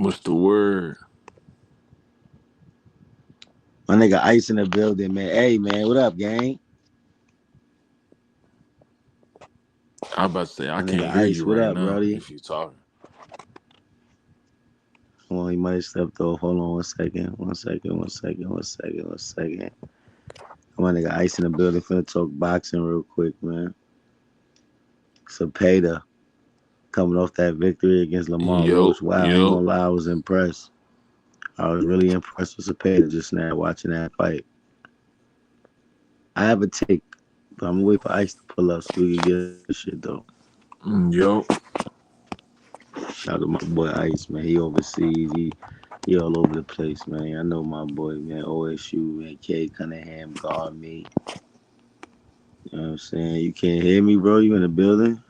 What's the word? My nigga Ice in the building, man. Hey, man, what up, gang? I about to say I My nigga can't hear Ice, you what right up, now Brody? if you talking. Hold on, he might have stepped off. Hold on 1 second. 1 second, 1 second, 1 second, 1 second. My nigga Ice in the building. Finna talk boxing real quick, man. Zepeda coming off that victory against Lamont Yo, Roach. Wow, I ain't yo. gonna lie, I was impressed. I was really impressed with Zepeda just now watching that fight. I have a take, but I'm gonna wait for Ice to pull up so we can get this shit though. Yo. Shout out to my boy Ice, man. He overseas. He all over the place, man. I know my boy, man. OSU, man. K Cunningham, guard me. You know what I'm saying? You can't hear me, bro? You in the building?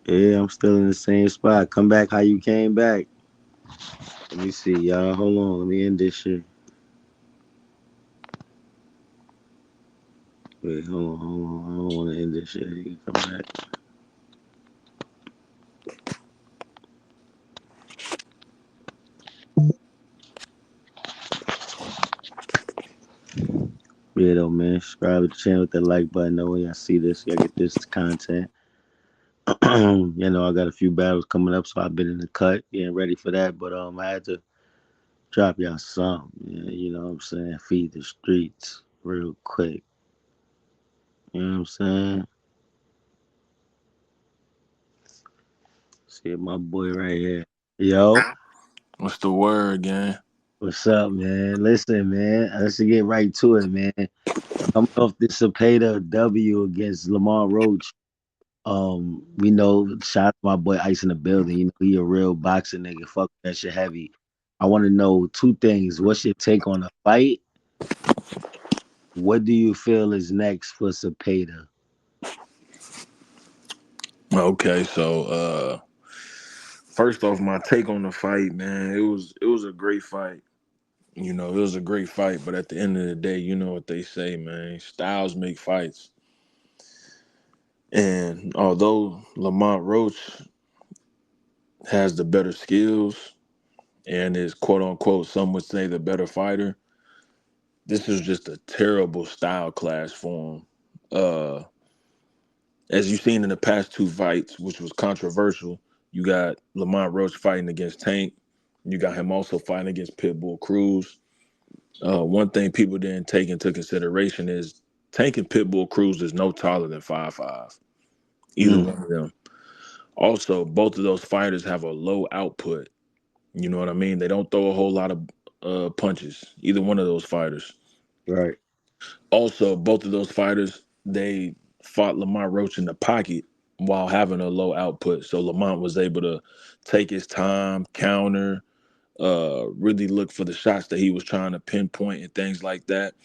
Yeah, I'm still in the same spot. Come back how you came back. Let me see, y'all. Hold on. Let me end this shit. Wait, hold on, hold on. I don't want to end this shit. You can come back. Yeah, though, man. Subscribe to the channel with that like button. Though, when y'all see this, y'all get this content. You know, I got a few battles coming up, so I've been in the cut, getting ready for that. But I had to drop y'all some. Yeah, you know what I'm saying? Feed the streets real quick. You know what I'm saying? See my boy right here. Yo, What's the word, gang? what's up, man? Listen, man. Let's get right to it, man. Coming off this Zapeda W against Lamont Roach. We know shout out to my boy Ice in the building. You know, he a real boxing nigga. Fuck that shit heavy. I want to know two things. What's your take on the fight? What do you feel is next for Zapeda? Okay, so first off, my take on the fight, man, it was a great fight. It was a great fight, but at the end of the day, you know what they say, man. Styles make fights. And although Lamont Roach has the better skills and is quote unquote, some would say the better fighter, this is just a terrible style clash for him. As you've seen in the past two fights, which was controversial, you got Lamont Roach fighting against Tank. You got him also fighting against Pitbull Cruz. One thing people didn't take into consideration is Tank and Pitbull Cruz is no taller than 5'5". Either Mm, one of them. Also, both of those fighters have a low output. You know what I mean? They don't throw a whole lot of punches. Either one of those fighters. right. Also, both of those fighters, they fought Lamont Roach in the pocket while having a low output. So Lamont was able to take his time, counter, really look for the shots that he was trying to pinpoint and things like that.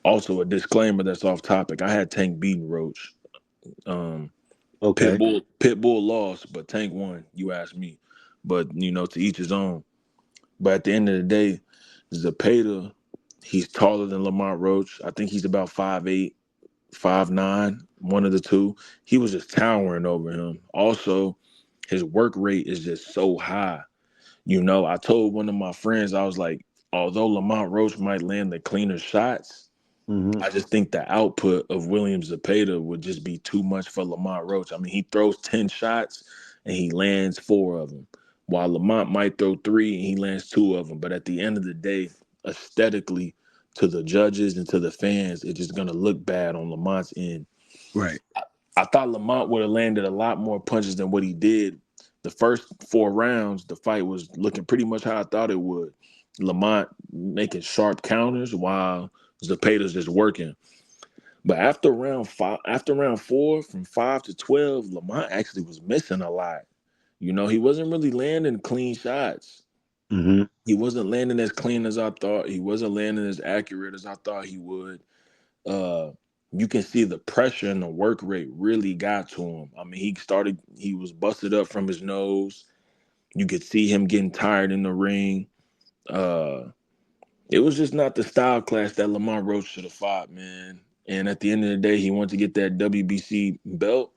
Also, a disclaimer that's off topic. I had Tank beating Roach. Um, Okay. Pitbull lost, but Tank won. You asked me, but to each his own. But at the end of the day, Zapeta, he's taller than Lamont Roach. I think he's about 5'8", 5'9", one of the two. He was just towering over him. Also, his work rate is just so high. I told one of my friends, I was like, although Lamont Roach might land the cleaner shots, Hmm. I just think the output of William Zapeta would just be too much for Lamont Roach. I mean, he throws 10 shots and he lands 4 of them, while Lamont might throw 3 and he lands 2 of them. But at the end of the day, aesthetically, to the judges and to the fans, it's just going to look bad on Lamont's end. Right. I thought Lamont would have landed a lot more punches than what he did. The first 4 rounds, the fight was looking pretty much how I thought it would. Lamont making sharp counters while Zepeda's just working. But after round 4, from 5 to 12, Lamont actually was missing a lot. He wasn't really landing clean shots. Hmm. He wasn't landing as clean as I thought. He wasn't landing as accurate as I thought he would. uh you can see the pressure and the work rate really got to him. I mean, he was busted up from his nose. You could see him getting tired in the ring. Uh it was just not the style clash that Lamont Roach should have fought, man. And at the end of the day, he wanted to get that WBC belt.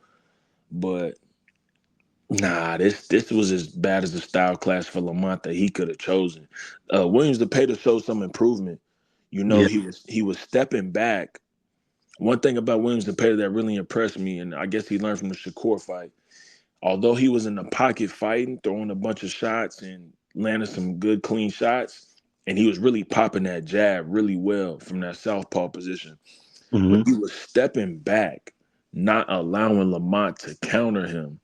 But nah, this was as bad as a style clash for Lamont that he could have chosen. Williams Zepeda showed some improvement. You know, Yeah. he was stepping back. One thing about Williams Zepeda that really impressed me, and I guess he learned from the Shakur fight, although he was in the pocket fighting, throwing a bunch of shots and landing some good clean shots, and he was really popping that jab really well from that southpaw position. But Hmm. he was stepping back, not allowing Lamont to counter him.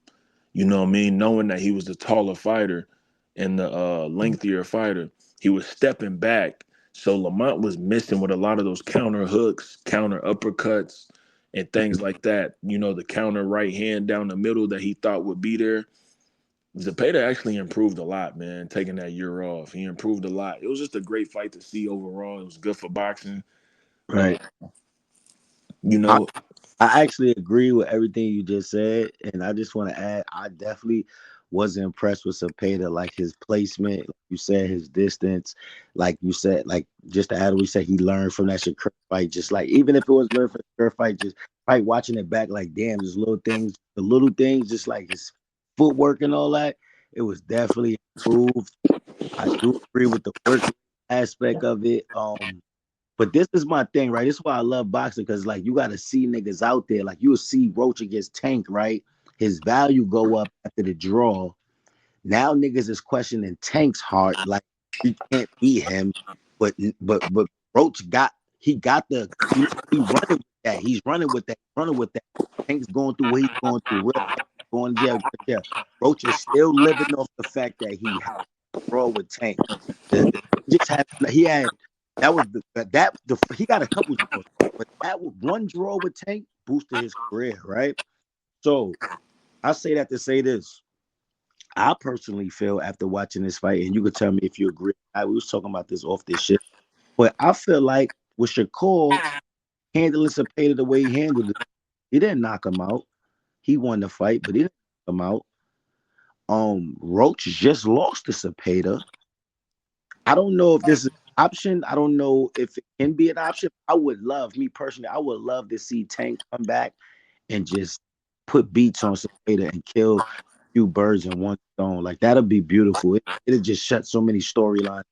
You know what I mean? Knowing that he was the taller fighter and the lengthier fighter, he was stepping back. So Lamont was missing with a lot of those counter hooks, counter uppercuts, and things like that. You know, the counter right hand down the middle that he thought would be there. Zapeda actually improved a lot, man, taking that year off. He improved a lot. It was just a great fight to see overall. It was good for boxing. Uh, Right. you I, know, I actually agree with everything you just said, and I just want to add, I definitely was impressed with Zapata, like his placement, like you said, his distance, like you said, like just to add what you said, he learned from that Shakur fight, just like even if it was learned from the Shakur fight, just like watching it back, like damn, there's little things, just like his footwork and all that, it was definitely improved. I do agree with the work aspect of it. But this is my thing, right? This is why I love boxing because, like, you got to see niggas out there. Like, you'll see Roach against Tank, right? His value go up after the draw. Now niggas is questioning Tank's heart. Like, he can't beat him. But Roach got the he running with that. He's running with that. Running with that. Tank's going through what he's going through. Real going to jail. Yeah. Roach is still living off the fact that he had a draw with Tank. He just had he had that was the he got a couple draws, but that one draw with Tank boosted his career, right? So I say that to say this. I personally feel after watching this fight, and you could tell me if you agree. We was talking about this off this shit, but I feel like with Shakur handling Zapata the way he handled it, he didn't knock him out. He won the fight, but he didn't knock him out. Roach just lost to Zapata. I don't know if this is an option. I don't know if it can be an option. I would love, me personally, I would love to see Tank come back and just put beats on Zapata and kill a few birds in one stone. Like that'd be beautiful. It'd just shut so many storylines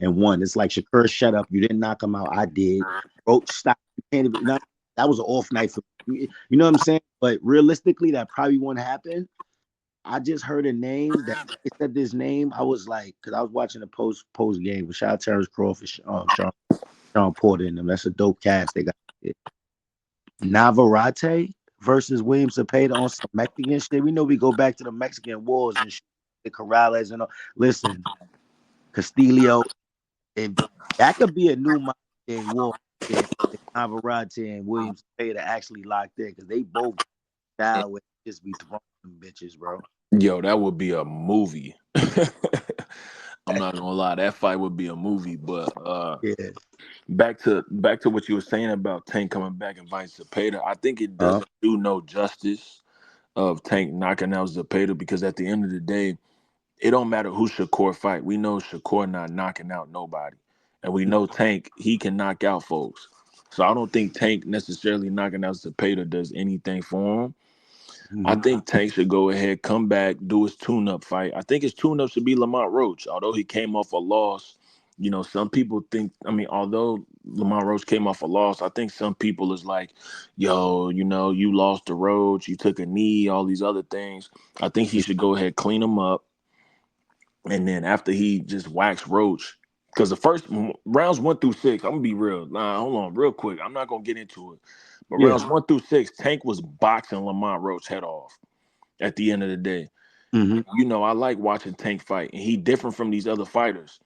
in one. It's like Shakur, shut up. You didn't knock him out. I did. Roach, stop. You can't even. No, that was an off night for me. You know what I'm saying? But realistically, that probably won't happen. I just heard a name that they said this name. I was like, because I was watching the post game with Shout out Terrence Crawford, Sean Porter in them. That's a dope cast. They got it. Navarrete versus William Zapata on some Mexican shit. We know we go back to the Mexican wars and shit, the Corrales and all. Listen, Castillo, and that could be a new modern day war. If Navarrete and William Zapata actually locked in, because they both style with just be throwing them bitches, bro. yo, that would be a movie. I'm not gonna lie, that fight would be a movie. But Yeah. back to what you were saying about Tank coming back and Vice Zapata. I think it doesn't do no justice of Tank knocking out Zapata because at the end of the day, it don't matter who Shakur fight. We know Shakur not knocking out nobody, and we know Tank he can knock out folks. So I don't think Tank necessarily knocking out Zapata does anything for him. I Mm-hmm. think Tank should go ahead, come back, do his tune-up fight. I think his tune-up should be Lamont Roach, although he came off a loss. You know, some people think. I mean, although Lamont Roach came off a loss, I think some people is like, "Yo, you know, you lost to Roach, you took a knee, all these other things." I think he should go ahead, clean him up, and then after he just waxed Roach, because the first rounds 1 through 6, I'm gonna be real. Nah, hold on, real quick. I'm not gonna get into it, but Yeah. rounds 1 through 6, Tank was boxing Lamont Roach head off at the end of the day. Mm-hmm. You know, I like watching Tank fight, and he different from these other fighters.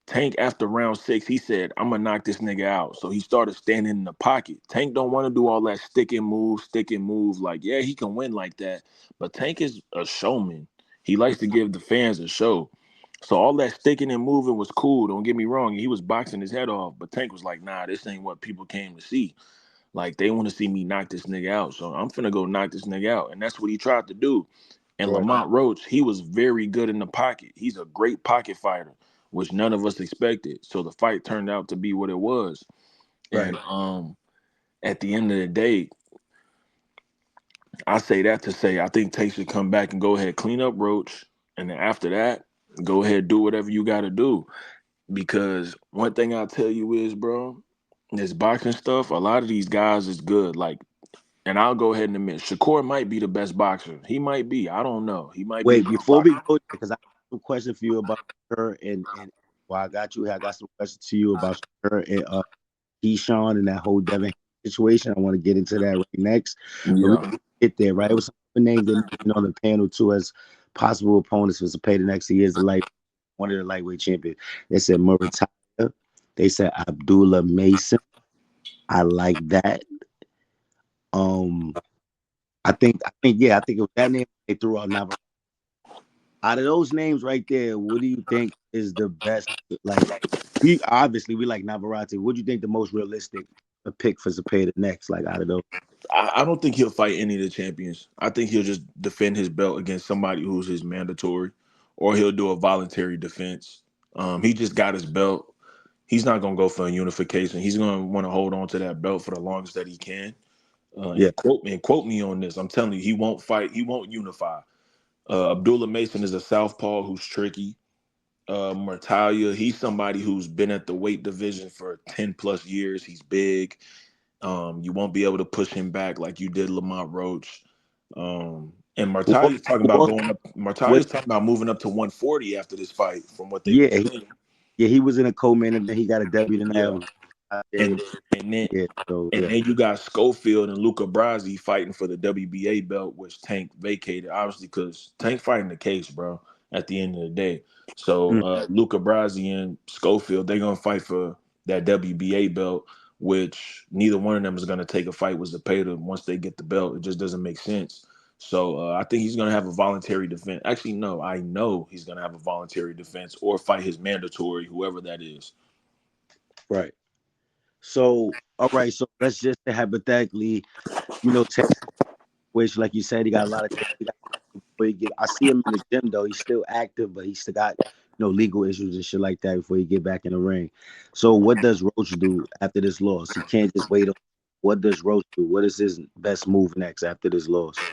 Tank after round 6, he said, "I'm gonna knock this nigga out." So he started standing in the pocket. Tank don't want to do all that stick and move. Like, yeah, he can win like that, but Tank is a showman. He likes to give the fans a show. So all that sticking and moving was cool. Don't get me wrong. He was boxing his head off, but Tank was like, "Nah, this ain't what people came to see. Like they want to see me knock this nigga out. So I'm finna go knock this nigga out." And that's what he tried to do. And Right. Lamont Roach, he was very good in the pocket. He's a great pocket fighter, which none of us expected. So the fight turned out to be what it was. And Right. at the end of the day, I say that to say I think Tate should come back and go ahead clean up Roach, and then after that, go ahead do whatever you got to do. Because one thing I'll tell you is, bro, this boxing stuff, a lot of these guys is good. Like, and I'll go ahead and admit, Shakur might be the best boxer. He might be. I don't know. He might be the Wait, best before we boxer. go, because I have some question for you about her and well, I got you. I got some questions to you about her and Keyshawn and that whole Devin situation. I want to get into that right next, but we Yeah. get there right. It was some other names they mentioned on the panel too as possible opponents for Zapeda next year is the light one of the lightweight champions. They said Murataya. They said Abdullah Mason. I like that. Um, I think it was that name they threw out. Out of those names right there, what do you think is the best? Like, we like Navarrete. What do you think the most realistic pick for Zapata next? Like out of those, I don't think he'll fight any of the champions. I think he'll just defend his belt against somebody who's his mandatory, or he'll do a voluntary defense. He just got his belt. He's not gonna go for a unification. He's gonna want to hold on to that belt for the longest that he can. yeah. And quote me on this. I'm telling you, he won't fight. He won't unify. Abdullah Mason is a southpaw who's tricky. Murtalia, he's somebody who's been at the weight division for 10 plus years. He's big. You won't be able to push him back like you did Lamont Roach. And Who al- Martalia's talking who about also going up. what? Martalia's talking about moving up to 140 after this fight, from what they've been Yeah, saying. he was in a co-man and then he got a W Yeah, tonight. Yeah, and then yeah. So and yeah. then you got Schofield and Luca Brasi fighting for the WBA belt, which Tank vacated, obviously, because Tank fighting the case, bro. At the end of the day, so Mm, Luca Brasi and Schofield, they're gonna fight for that WBA belt, which neither one of them is gonna take a fight with Zepeda once they get the belt. It just doesn't make sense. So I think he's gonna have a voluntary defense. Actually, no, I know he's gonna have a voluntary defense or fight his mandatory, whoever that is. right. So all right. So let's just say hypothetically, take which like you said, he got a lot of things. Before he get. I see him in the gym though. He's still active, but he still got legal issues and shit like that before he get back in the ring. So what does Roach do after this loss? He can't just wait on. What does Roach do? What is his best move next after this loss?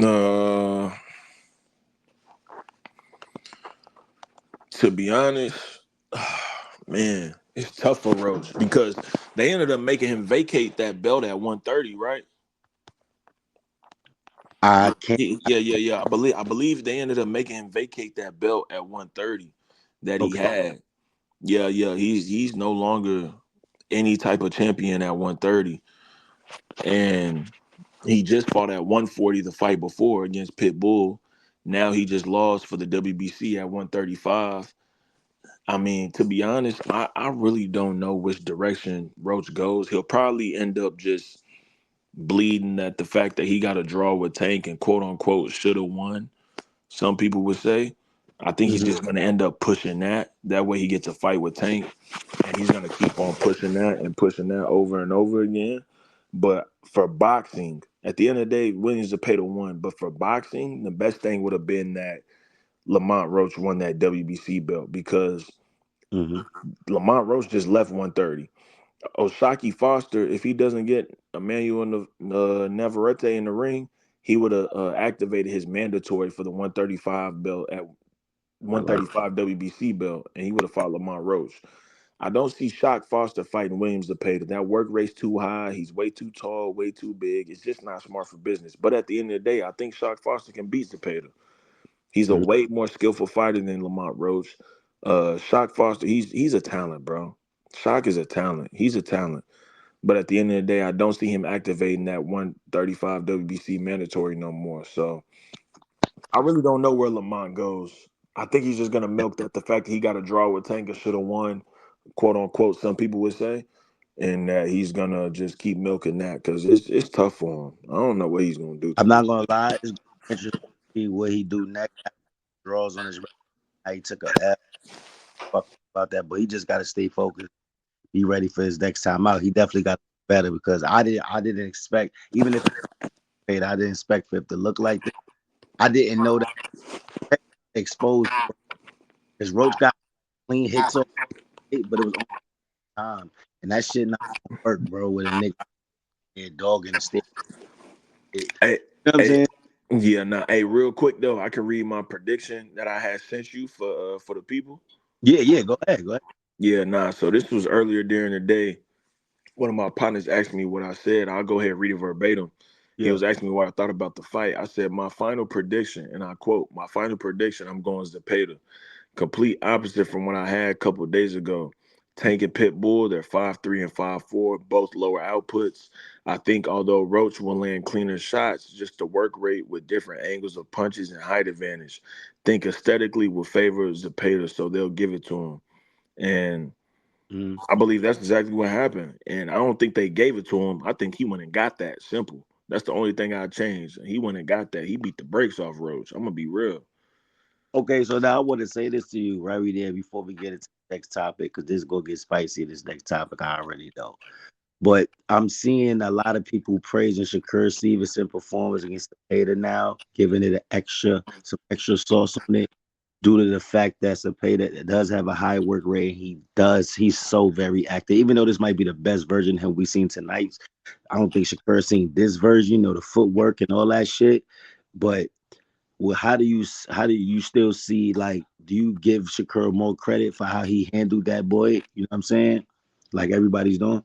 Uh, to be honest, man, it's tough for Roach because they ended up making him vacate that belt at 130, right? I can't. Yeah. I believe they ended up making him vacate that belt at 130 that he Okay. had. Yeah. He's no longer any type of champion at 130, and he just fought at 140 the fight before against Pitbull. Now he just lost for the WBC at 135. I mean, to be honest, I really don't know which direction Roach goes. He'll probably end up just bleeding at the fact that he got a draw with Tank and quote unquote should have won. Some people would say. I think he's Mhm. just gonna end up pushing that. That way he gets a fight with Tank, and he's gonna keep on pushing that over and over again. But for boxing, at the end of the day, Williams Zepeda won. But for boxing, the best thing would have been that Lamont Roach won that WBC belt because Mhm. Lamont Roach just left 130. Oshaki Foster, if he doesn't get Emmanuel Navarrete in the ring, he would have activated his mandatory for the 135 belt at I like. 135 WBC belt, and he would have fought Lamont Roach. I don't see Shock Foster fighting Williams Zepeda. That work rate's too high. He's way too tall, way too big. It's just not smart for business. But at the end of the day, I think Shock Foster can beat Zepeda. He's a Mhm. way more skillful fighter than Lamont Roach. Shock Foster, he's a talent, bro. Shock is a talent. He's a talent. But at the end of the day, I don't see him activating that 135 WBC mandatory no more. So I really don't know where Lamont goes. I think he's just gonna milk that the fact that he got a draw with Tank and should have won, quote unquote, some people would say, and that he's gonna just keep milking that because it's tough for him. I don't know what he's gonna do I'm to not Roach. gonna lie. It's interesting to see what he do next. Draws on his record. How he took a L. Fuck about that, but he just got to stay focused. Be ready for his next time out. He definitely got better because I didn't expect even if it, I didn't expect for it to look like this. I didn't know that exposed because Roach got clean hits off, but it was on time, and that shit not gonna work, bro. With a nigga there dogging the state. You know Hey, what I'm hey, saying? yeah, nah. Hey, real quick though, I can read my prediction that I had sent you for the people. Yeah, yeah. Go ahead, go ahead. Yeah, nah. So this was earlier during the day. One of my partners asked me what I said. I'll go ahead and read it verbatim. He Yeah. was asking me what I thought about the fight. I said my final prediction, and I quote, "My final prediction: I'm going Zepeda." Complete opposite from what I had a couple of days ago. Tank and Pitbull, they're 5'3" and 5'4", both lower outputs. I think although Roach will land cleaner shots, just the work rate with different angles of punches and height advantage. Think aesthetically will favor Zapeda, so they'll give it to him. And Mm-hmm. I believe that's exactly what happened. And I don't think they gave it to him. I think he went and got that. Simple. That's the only thing I changed. He went and got that. He beat the brakes off Roach. I'm gonna be real. Okay, so now I want to say this to you right there before we get into the next topic, because this is gonna get spicy. This next topic, I already know. But I'm seeing a lot of people praising Shakur Stevenson performance against the Hater now, giving it some extra sauce on it, due to the fact that Zapeda does have a high work rate. He's so very active. Even though this might be the best version of him we've seen tonight, I don't think Shakur seen this version, the footwork and all that shit. But well, how do you still see, like, do you give Shakur more credit for how he handled that boy? You know what I'm saying? Like everybody's doing.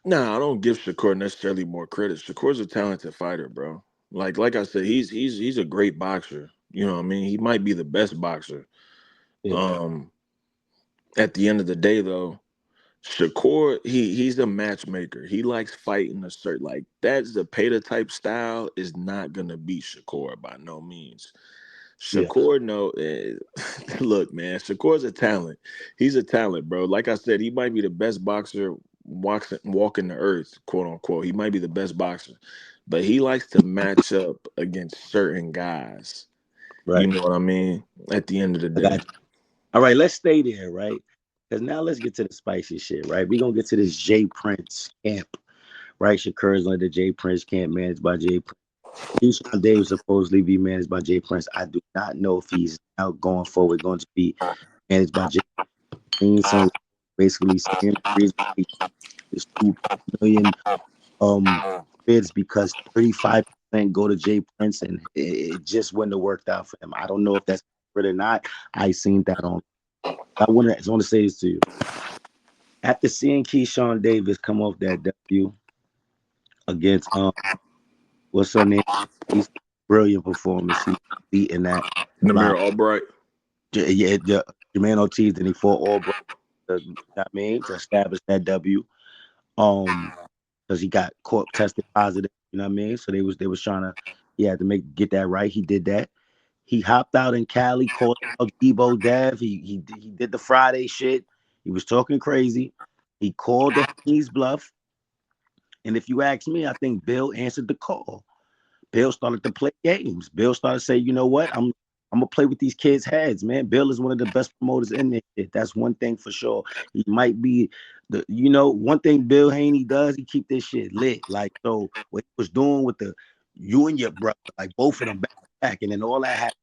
Nah, I don't give Shakur necessarily more credit. Shakur's a talented fighter, bro. Like I said, he's a great boxer. You know what I mean? He might be the best boxer. Yeah, Um, at the end of the day, though, Shakur he's a matchmaker. He likes fighting a certain like that Zepeda type style is not gonna beat Shakur by no means. yeah. Shakur, no, look, man, Shakur's a talent. He's a talent, bro. Like I said, he might be the best boxer walking the earth, quote unquote. He might be the best boxer, but he likes to match up against certain guys. You Right. know what I mean? At the end of the I got day, you. All right, let's stay there, right? Because now let's get to the spicy shit, right? We're gonna get to this Jay Prince camp, right? Shakur's under the Jay Prince camp, managed by Jay Prince. Keyshawn Davis supposedly be managed by Jay Prince. I do not know if he's now going forward going to be managed by Jay Prince. Some basically saying the reason why he is 2 million bids because 35% go to Jay Prince, and it just wouldn't have worked out for him. I don't know if that's accurate or not. I seen that on. I want to say this to you. After seeing Keyshawn Davis come off that W against what's her name? He's brilliant performance. He beating that Namir live. Albright. Yeah, Jermaine Ortiz, then he fought Albright. You know what I mean, to establish that W. Um, because he got caught tested positive. You know what I mean? So they was trying to, he had to get that right. He did that. He hopped out in Cali, called out Debo Dev. He did the Friday shit. He was talking crazy. He called the Haney's bluff. And if you ask me, I think Bill answered the call. Bill started to play games. Bill started to say, you know what? I'm gonna play with these kids' heads, man. Bill is one of the best promoters in there. That's one thing for sure. He might be one thing Bill Haney does, he keep this shit lit. Like, so what he was doing with the you and your brother, like both of them back to back, and then all that happened.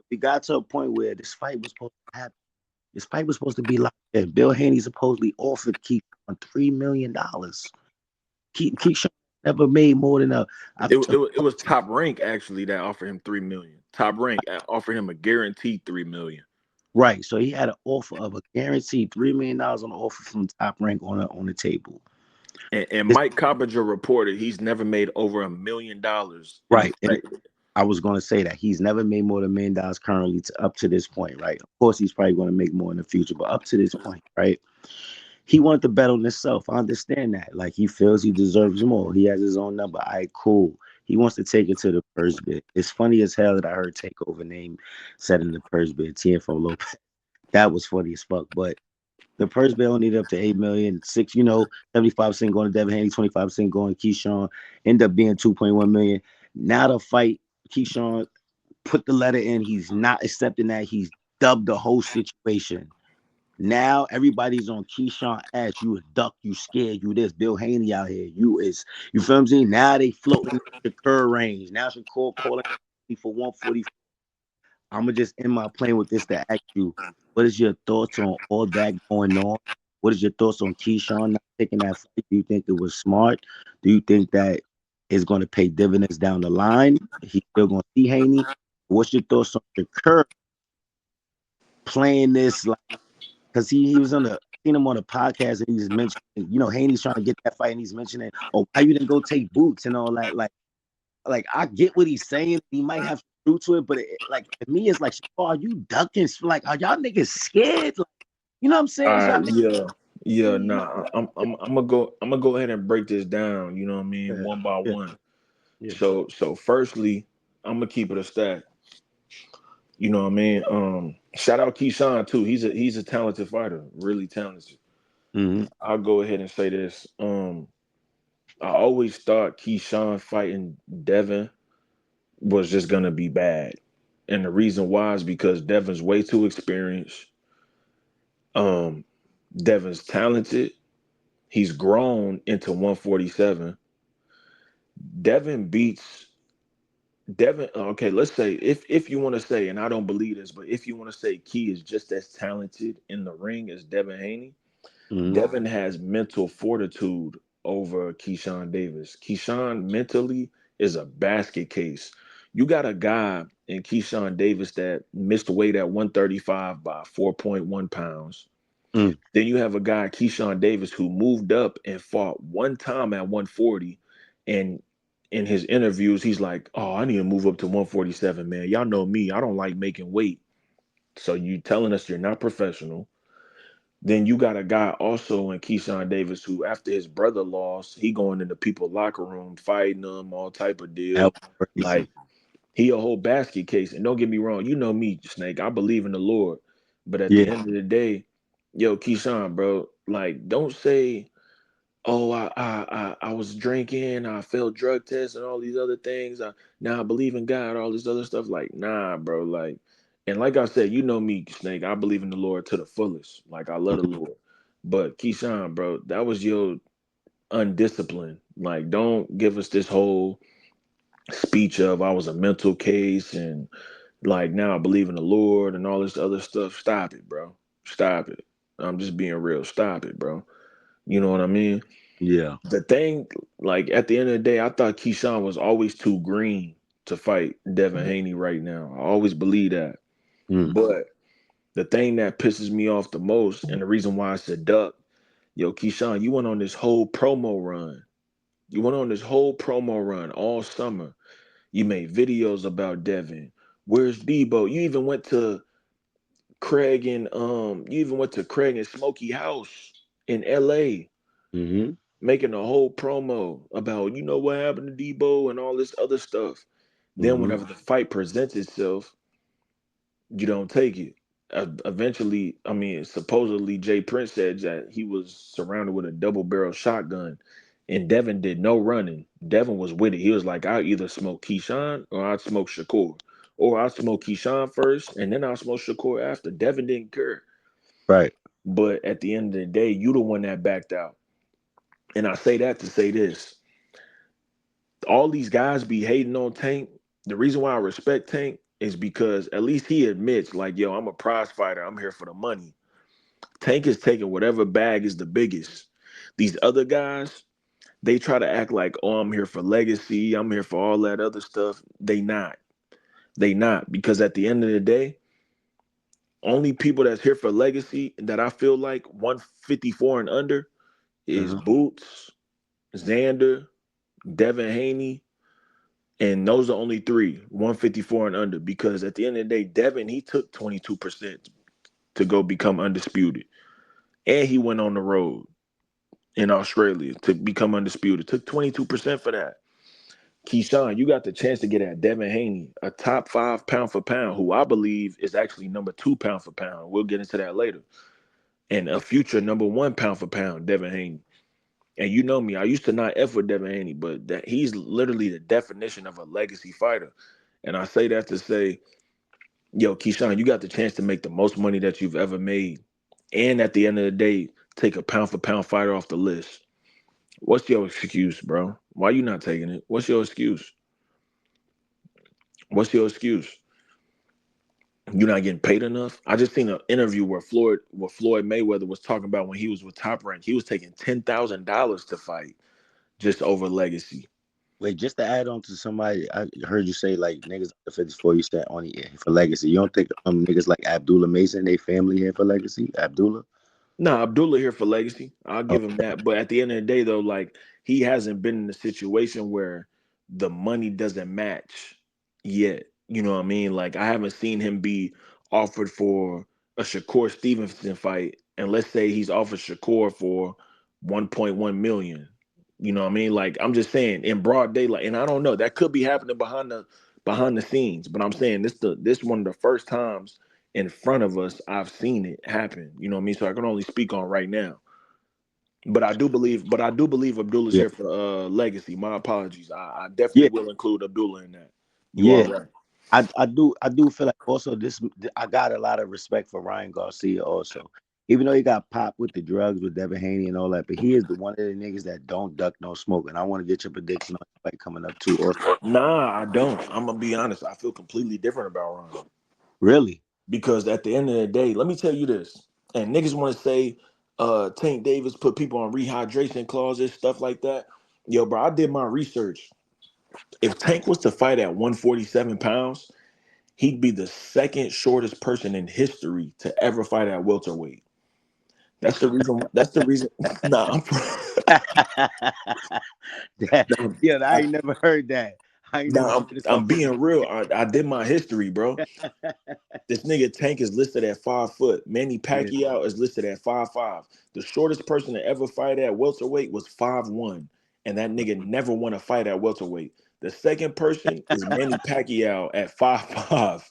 We got to a point where this fight was supposed to happen. This fight was supposed to be like that. Bill Haney supposedly offered Keith on $3 million. Keith never made more than a I've It was Top Rank actually that offered him 3 million. Top Rank offered him a guaranteed 3 million. right. So he had an offer of a guaranteed $3 million on the offer from Top Rank on the table. And It's, Mike Coppinger reported he's never made over $1 million in a right. And fight. I was going to say that he's never made more than $1 million currently up to this point, right? Of course, he's probably going to make more in the future, but up to this point, right? He wanted to bet on himself. I understand that. Like, he feels he deserves more. He has his own number. All right, cool. He wants to take it to the first bid. It's funny as hell that I heard Takeover name said in the first bid, TFO Lopez. That was funny as fuck. But the purse bill needed up to 8 million. 75% going to Devin Haney, 25% going to Keyshawn. End up being 2.1 million. Now the fight, Keyshawn put the letter in. He's not accepting that. He's dubbed the whole situation. Now everybody's on Keyshawn ass. You a duck, you scared, you this. Bill Haney out here. You feel what I'm saying? Now they floating the Shakur range. Now Shakur calling for 140. I'm gonna just end my plane with this to ask you, what is your thoughts on all that going on? What is your thoughts on Keyshawn not taking that fight? Do you think it was smart? Do you think that is going to pay dividends down the line? He's still going to see Haney. What's your thoughts on Shakur playing this? Like, because he was on the seen him on a podcast and he's mentioning, Haney's trying to get that fight and he's mentioning, oh, why you didn't go take boots and all that. Like I get what he's saying. He might have truth to it, but like to me, it's like, oh, are you ducking? Like, are y'all niggas scared? Like, you know what I'm saying? All Is y'all right, niggas yeah, yeah. really, Nah, I'm gonna go ahead and break this down. You know what I mean, yeah, one by yeah, one. yeah. So firstly, I'm gonna keep it a stack. You know what I mean? Shout out Keyshawn too. He's a talented fighter, really talented. Mm-hmm. I'll go ahead and say this. I always thought Keyshawn fighting Devin was just gonna be bad. And the reason why is because Devin's way too experienced. Um, Devin's talented. He's grown into 147. Devin beats Devin. Okay, let's say if you want to say, and I don't believe this, but if you want to say Key is just as talented in the ring as Devin Haney, Mm-hmm. Devin has mental fortitude over Keyshawn Davis. Keyshawn mentally is a basket case. You got a guy in Keyshawn Davis that missed weight at 135 by 4.1 pounds. Mm. Then you have a guy, Keyshawn Davis, who moved up and fought one time at 140. And in his interviews, he's like, oh, I need to move up to 147, man. Y'all know me. I don't like making weight. So you telling us you're not professional. Then you got a guy also in Keyshawn Davis who, after his brother lost, he going into people's locker room, fighting them, all type of That deal. was crazy. Like he a whole basket case. And don't get me wrong, you know me, Snake. I believe in the Lord. But at the Yeah. end of the day, yo, Keyshawn, bro, like don't say, oh, I was drinking, I failed drug tests and all these other things. Now I believe in God, all this other stuff. Like, nah, bro. Like, and like I said, you know me, Snake. I believe in the Lord to the fullest. Like I love the Lord. But Keyshawn, bro, that was your undisciplined. Like, don't give us this whole speech of I was a mental case and like now I believe in the Lord and all this other stuff. Stop it, bro. Stop it. I'm just being real. Stop it, bro. You know what I mean? Yeah. The thing, like at the end of the day, I thought Keyshawn was always too green to fight Devin Haney right now. I always believe that. Mm. But the thing that pisses me off the most, and the reason why I said duck, yo, Keyshawn, you went on this whole promo run. You went on this whole promo run all summer. You made videos about Devin. Where's Debo? You even went to Craig and Smokey House in LA Mm-hmm. making a whole promo about what happened to Debo and all this other stuff. Then Mm-hmm. whenever the fight presents itself, you don't take it. Eventually, I mean, supposedly Jay Prince said that he was surrounded with a double barrel shotgun, and Devin did no running. Devin was with it. He was like, "I'll either smoke Keyshawn or I'll smoke Shakur, or I'll smoke Keyshawn first and then I'll smoke Shakur after." Devin didn't care, Right. but at the end of the day, you the one that backed out. And I say that to say this: all these guys be hating on Tank. The reason why I respect Tank is because at least he admits, like, yo, I'm a prize fighter. I'm here for the money. Tank is taking whatever bag is the biggest. These other guys, they try to act like, oh, I'm here for legacy. I'm here for all that other stuff. They not. They not. Because at the end of the day, only people that's here for legacy that I feel like 154 and under is Uh-huh. Boots, Xander, Devin Haney, and those are only three, 154 and under, because at the end of the day, Devin, he took 22% to go become undisputed. And he went on the road in Australia to become undisputed. Took 22% for that. Keyshawn, you got the chance to get at Devin Haney, a top 5 pound for pound, who I believe is actually number 2 pound for pound. We'll get into that later. And a future number 1 pound for pound, Devin Haney. And you know me, I used to not F with Devin Haney, but that he's literally the definition of a legacy fighter. And I say that to say, yo, Keyshawn, you got the chance to make the most money that you've ever made. And at the end of the day, take a pound for pound fighter off the list. What's your excuse, bro? Why you not taking it? What's your excuse? What's your excuse? You're not getting paid enough. I just seen an interview where Floyd Mayweather was talking about when he was with Top Rank, he was taking $10,000 to fight just over legacy. Wait, just to add on to somebody, I heard you say like niggas under 54. You said on here for legacy. You don't think niggas like Abdullah Mason, they family here for legacy? Abdullah. Nah, Abdullah here for legacy. I'll Oh, give him that. But at the end of the day, though, like he hasn't been in a situation where the money doesn't match yet. You know what I mean? Like I haven't seen him be offered for a Shakur Stevenson fight, and let's say he's offered Shakur for 1.1 million. You know what I mean? Like I'm just saying in broad daylight, and I don't know that could be happening behind the scenes, but I'm saying this one of the first times in front of us, I've seen it happen. You know what I mean? So I can only speak on right now. But I do believe Abdullah's yeah, here for legacy. My apologies. I definitely yeah, will include Abdullah in that. You are yeah. right. I do feel like also this. I got a lot of respect for Ryan Garcia also. Even though he got popped with the drugs with Devin Haney and all that, but he is the one of the niggas that don't duck no smoke. And I want to get your prediction on the fight coming up too. Also, Nah, I don't. I'm gonna be honest. I feel completely different about Ryan really, because at the end of the day, let me tell you this. And niggas want to say, Tank Davis put people on rehydration clauses, stuff like that. Yo, bro, I did my research. If Tank was to fight at 147 pounds, he'd be the second shortest person in history to ever fight at welterweight. That's the reason. That's the reason. Nah, That- nah, yeah, I I, ain't never heard that. I ain't never nah, heard I'm, of I'm someone. being real. I did my history, bro. This nigga Tank is listed at 5 foot. Manny Yeah. Pacquiao is listed at 5'5". The shortest person to ever fight at welterweight was 5'1", and that nigga never won a fight at welterweight. The second person is Manny Pacquiao at 5'5".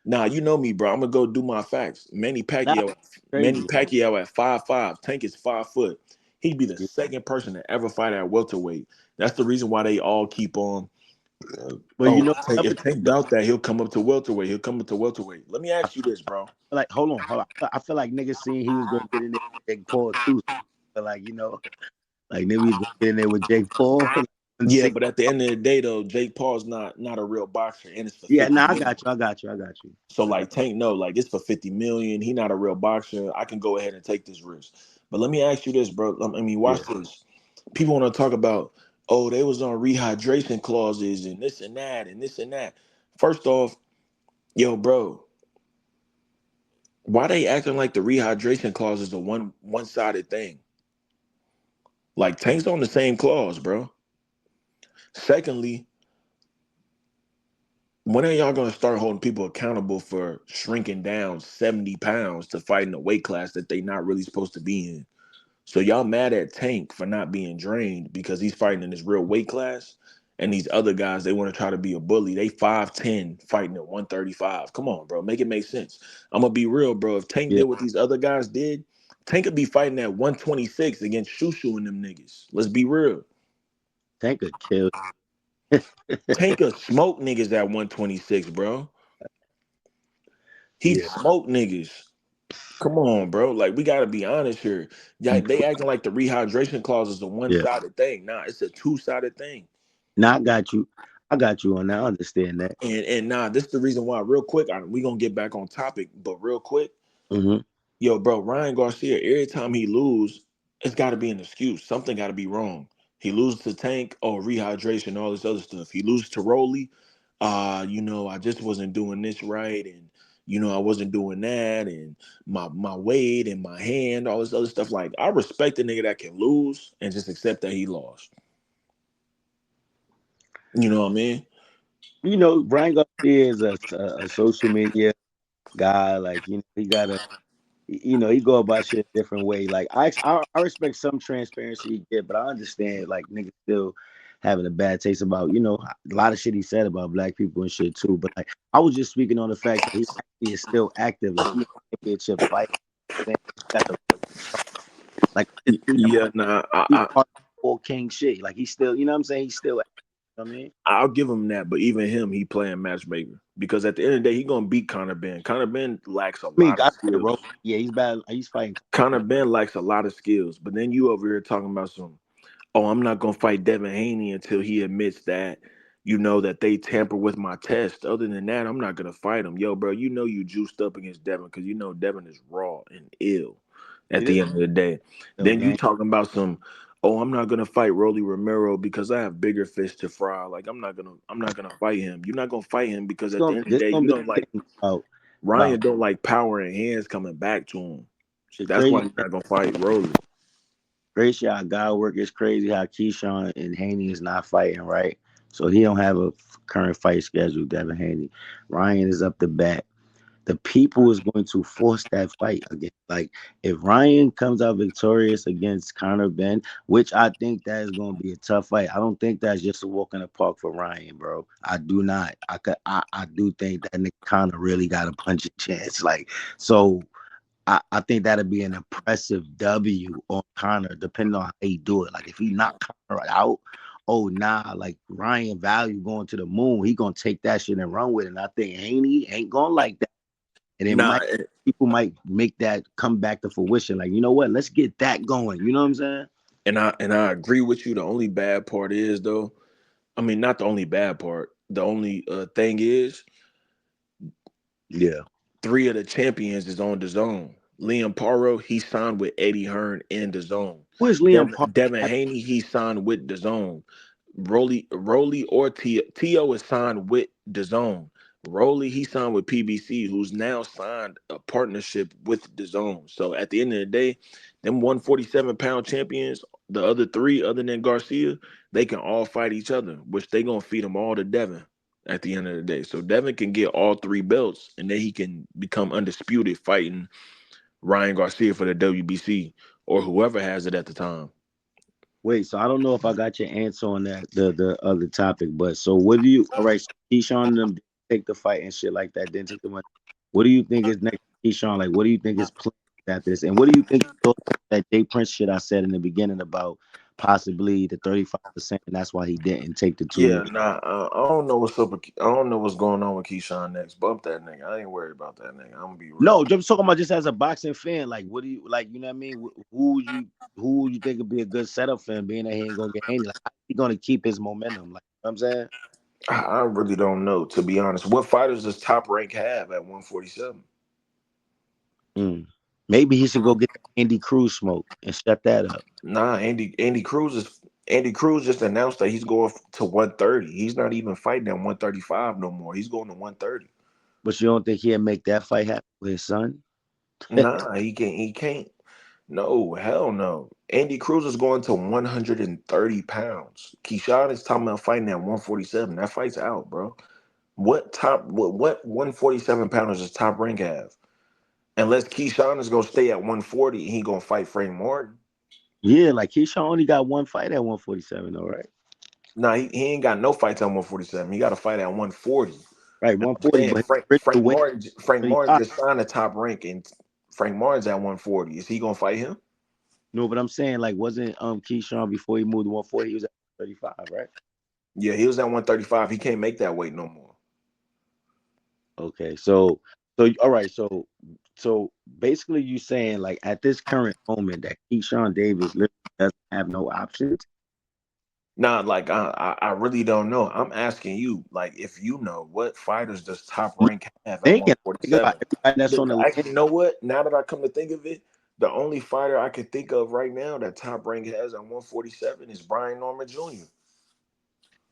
Nah, you know me, bro. I'm gonna go do my facts. Nah, Manny crazy. Pacquiao at 5'5". Tank is 5 foot. He'd be the Yeah. second person to ever fight at welterweight. That's the reason why they all keep on. Well, Oh, another If Tank doubt that, he'll come up to welterweight. He'll come up to welterweight. Let me ask you this, bro. like hold on. I feel like niggas seen he was gonna get in there with Jake Paul too. So, like like maybe he's gonna get in there with Jake Paul. Like, Yeah, 160. but at the end of the day, though, Jake Paul's not a real boxer, and it's for Yeah, 50 nah, I million. got you. I got you. I got you. So I got like Tank, no, like it's for 50 million. He not a real boxer. I can go ahead and take this risk. But let me ask you this, bro. I mean, yeah. watch this. People want to talk about, oh, they was on rehydration clauses and this and that and this and that. First off, yo, bro, why they acting like the rehydration clause is a one-sided thing? Like Tank's on the same clause, bro. Secondly, when are y'all gonna start holding people accountable for shrinking down 70 pounds to fight in a weight class that they not really supposed to be in? So y'all mad at Tank for not being drained because he's fighting in this real weight class, and these other guys they want to try to be a bully. They 5'10" fighting at 135. Come on, bro, make it make sense. I'm gonna be real, bro. If Tank Yeah. did what these other guys did, Tank could be fighting at 126 against Shushu and them niggas. Let's be real. Tank could kill. Tank could smoke niggas at 126, bro. He'd Yeah. smoke niggas. Come on, bro. Like we gotta be honest here. Yeah, they acting like the rehydration clause is a Yeah. one-sided thing. Nah, it's a two-sided thing. Now I got you. I got you on that. I understand that. And nah, this is the reason why. Real quick, we gonna get back on topic, but real quick, Hmm. yo, bro, Ryan Garcia. Every time he lose, it's got to be an excuse. Something got to be wrong. He loses to Tank, or rehydration, all this other stuff. He loses to Rolly. I just wasn't doing this right, and I wasn't doing that, and my weight and my hand, all this other stuff. Like I respect a nigga that can lose and just accept that he lost. You know what I mean? Brian Garcia is a social media guy. Like, he got a he go about shit a different way. Like I respect some transparency he get, but I understand like niggas still having a bad taste about a lot of shit he said about black people and shit too. But like I was just speaking on the fact that he actually is still active. Like he championship fight. Got the like Yeah, nah, he's part of the whole king shit. Like he's still what I'm saying. He's still active, you know what I mean. I'll give him that, but even him, he playing matchmaker because at the end of the day, he gonna beat Conor Ben. Conor Ben lacks a I mean, lot of I the road. skills. Yeah, he's bad. He's fighting. Conor Ben lacks a lot of skills, but then you over here talking about some. Oh, I'm not gonna fight Devin Haney until he admits that. that they tamper with my test. Other than that, I'm not gonna fight him. Yo, bro, you juiced up against Devin because Devin is raw and ill at See, this the end of the day. though, Then you gang. talking about some, oh, I'm not gonna fight Rolly Romero because I have bigger fish to fry. Like I'm not gonna fight him. You're not gonna fight him because at the end of the This day, gonna you be don't the like thing Ryan about don't like power and hands coming back to him. the That's why crazy you're not gonna fight Rolly. crazy how God work is crazy how Keyshawn and Haney is not fighting, right? So he don't have a current fight schedule, Devin Haney. Ryan is up to bat. The people is going to force that fight again. Like if Ryan comes out victorious against Conor Ben, which I think that is going to be a tough fight. I don't think that's just a walk in the park for Ryan, bro. I do not. I do think that Nick Conor really got a punching chance. Like so. I think that'd be an impressive W on Connor, depending on how he do it. Like if he knock Connor out, oh nah, like Ryan Value going to the moon, he gonna take that shit and run with it. And I think Haney ain't gonna like that. And it Nah, might people might make that come back to fruition. Like, you know what? Let's get that going. You know what I'm saying? and I agree with you. The only bad part is though. I mean, not the only bad part. The only thing is Yeah. three of the champions is on the zone. Liam Paro, he signed with Eddie Hearn in the zone. Where's Liam Park? Devin Haney, he signed with the zone. Rolly or T.O. is signed with the zone. Rolly, he signed with PBC, who's now signed a partnership with the zone. So at the end of the day, them 147-pound champions, the other three, other than Garcia, they can all fight each other, which they gonna feed them all to Devin at the end of the day. So Devin can get all three belts, and then he can become undisputed fighting Ryan Garcia for the WBC or whoever has it at the time. Wait, so I don't know if I got your answer on that the other topic, but so what do you all right, so Keyshawn and them didn't take the fight and shit like that, didn't take the money. What do you think is next for Keyshawn? Like what do you think is planned after this? And what do you think that Jay Prince shit I said in the beginning about possibly the 35% and that's why he didn't take the 2 years? Yeah, nah, I don't know what's up. I don't know what's going on with Keyshawn next. Bump that nigga. I ain't worried about that nigga. I'm gonna be real. No, just talking about just as a boxing fan. Like, what do you like? You know what I mean? Who would you think would be a good setup for him? Being that he ain't gonna get any, like, how he gonna keep his momentum? Like, you know what I'm saying. I really don't know, to be honest. What fighters does Top Rank have at 147? Mm. Maybe he should go get the Andy Cruz smoke and shut that up. Nah, Andy Cruz just announced that he's going to 130. He's not even fighting at 135 no more. He's going to 130. But you don't think he'll make that fight happen with his son? Nah, he can't. He can't. No, hell no. Andy Cruz is going to 130 pounds. Keyshawn is talking about fighting at 147. That fight's out, bro. What 147 pounders does Top Rank have? Unless Keyshawn is gonna stay at 140 and he gonna fight Frank Martin. Yeah, like Keyshawn only got one fight at 147, all right. Nah, he ain't got no fights at 147. He got to fight at 140. Right, I'm 140, saying but Frank his Frank original weight Martin Frank Martin 35. just signed a Top Rank and Frank Martin's at 140. Is he gonna fight him? No, but I'm saying like wasn't Keyshawn before he moved to 140, he was at 35, right? Yeah, he was at 135. He can't make that weight no more. Okay, so all right, so basically you saying like at this current moment that Keyshawn Davis literally doesn't have no options. Nah, like I really don't know. I'm asking you, like, if you know what fighters does Top You Rank have at thinking think about 147? everybody that's on the land. Actually, you know what? Now that I come to think of it, the only fighter I can think of right now that Top Rank has at 147 is Brian Norman Jr.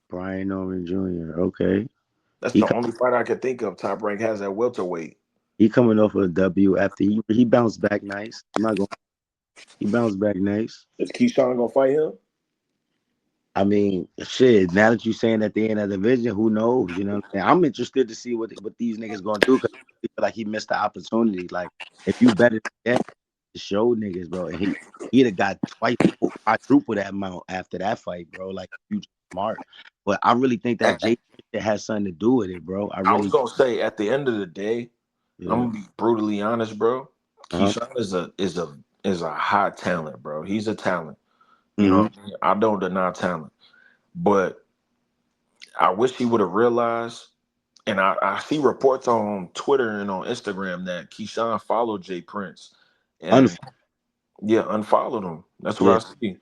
Brian Norman Jr. Okay, That's he the co- only fighter I can think of Top Rank has at welterweight. he coming off of a W after he bounced back nice. I'm not going. He bounced back nice. Is Keyshawn gonna fight him? I mean, shit. Now that you're saying that they're in that division, who knows? You know, what I'm saying? I'm interested to see what these niggas gonna do because I feel like he missed the opportunity. Like, if you better than to show niggas, bro, and he'd have got twice, quadruple that amount after that fight, bro. Like, you smart, but I really think that Jay has something to do with it, bro. I I was really, gonna say at the end of the day, I'm yeah. gonna be brutally honest, bro. Uh huh. Keyshawn is a high talent, bro. He's a talent. You know Hmm. what I mean? I don't deny talent. But I wish he would have realized, and I see reports on Twitter and on Instagram that Keyshawn followed Jay Prince. And yeah, unfollowed him. That's what Yeah. I see.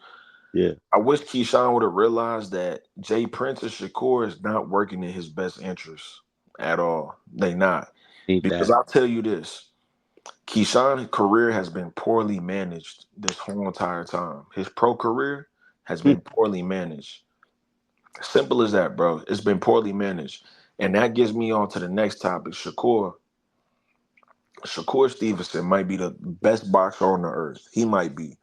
Yeah, I wish Keyshawn would have realized that Jay Prince and Shakur is not working in his best interest at all. They not. need Because that. I'll tell you this. Keyshawn's career has been poorly managed this whole entire time. His pro career has been poorly managed. Simple as that, bro. It's been poorly managed. And that gets me on to the next topic. Shakur Stevenson might be the best boxer on the earth. He might be.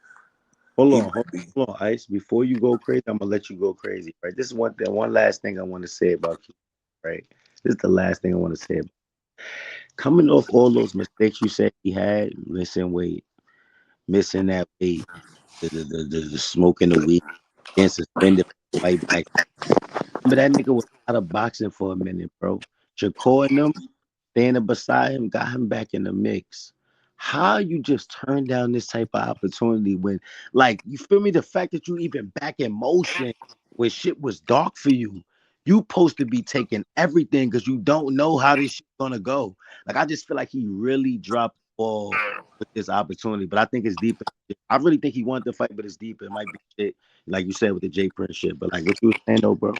Hold He on, might be. hold on, Ice. Before you go crazy, I'm gonna let you go crazy. Right. This is one thing. One last thing I want to say about Keith. Right. This is the last thing I want to say. Coming off all those mistakes you said he had, missing weight, missing that weight, the smoking the weed, getting suspended, fight back. Remember that nigga was out of boxing for a minute, bro. Shakur and them standing beside him got him back in the mix. How you just turn down this type of opportunity when, like, you feel me? The fact that you even back in motion when shit was dark for you, you supposed to be taking everything because you don't know how this shit gonna go. Like, I just feel like he really dropped the ball with this opportunity, but I think it's deeper. I really think he wanted to fight, but it's deeper. It might be shit, like you said with the J Prince shit. But like what you were saying though, bro.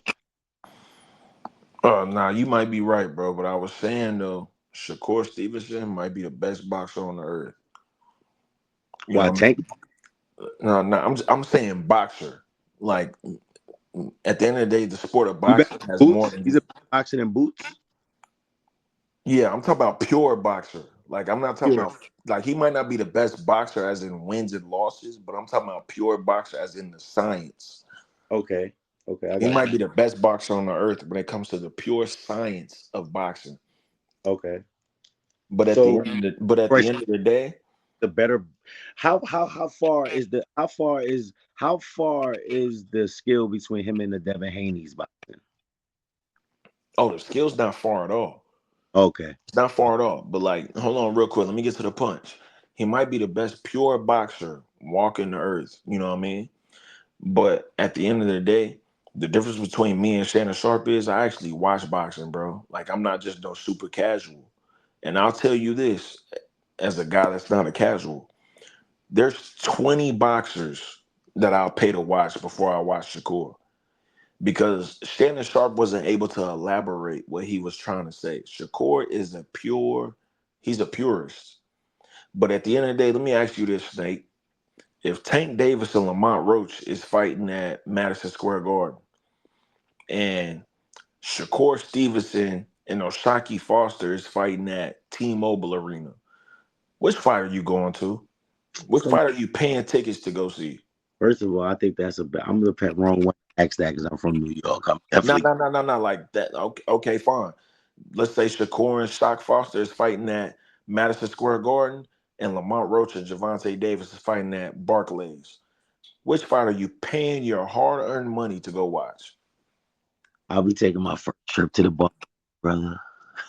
Nah, you might be right, bro. But I was saying though, Shakur Stevenson might be the best boxer on the earth. You know Why what I mean? Tank? No, no, I'm saying boxer. Like at the end of the day, the sport of You better boxing has more boots. He's than. a boxing in boots. Yeah, I'm talking about pure boxer. Like I'm not talking Pure. about like he might not be the best boxer as in wins and losses, but I'm talking about pure boxer as in the science. Okay. Okay, I He got might you. be the best boxer on the earth when it comes to the pure science of boxing. Okay. But at the So end of right, the day, the better how far is the how far is the skill between him and the Devin Haney's boxing? oh, the skill's not far at all. Okay. It's not far at all. But like, hold on real quick. Let me get to the punch. He might be the best pure boxer walking the earth. You know what I mean? But at the end of the day, the difference between me and Shannon Sharp is I actually watch boxing, bro. Like I'm not just no super casual. And I'll tell you this, as a guy that's not a casual, there's 20 boxers that I'll pay to watch before I watch Shakur. Because Shannon Sharp wasn't able to elaborate what he was trying to say. Shakur is he's a purist. But at the end of the day, let me ask you this, Snake. If Tank Davis and Lamont Roach is fighting at Madison Square Garden and Shakur Stevenson and Oshaki Foster is fighting at T-Mobile Arena, which fight are you going to? Which So fight are you paying tickets to go see? first of all, I think that's a I'm the wrong one to ask that because I'm from New York. I'm No, definitely no, no, no, no, like that. Okay, okay, fine. Let's say Shakur and Shock Foster is fighting at Madison Square Garden, and Lamont Roach and Javante Davis is fighting at Barclays. Which fight are you paying your hard-earned money to go watch? I'll be taking my first trip to the bar, brother.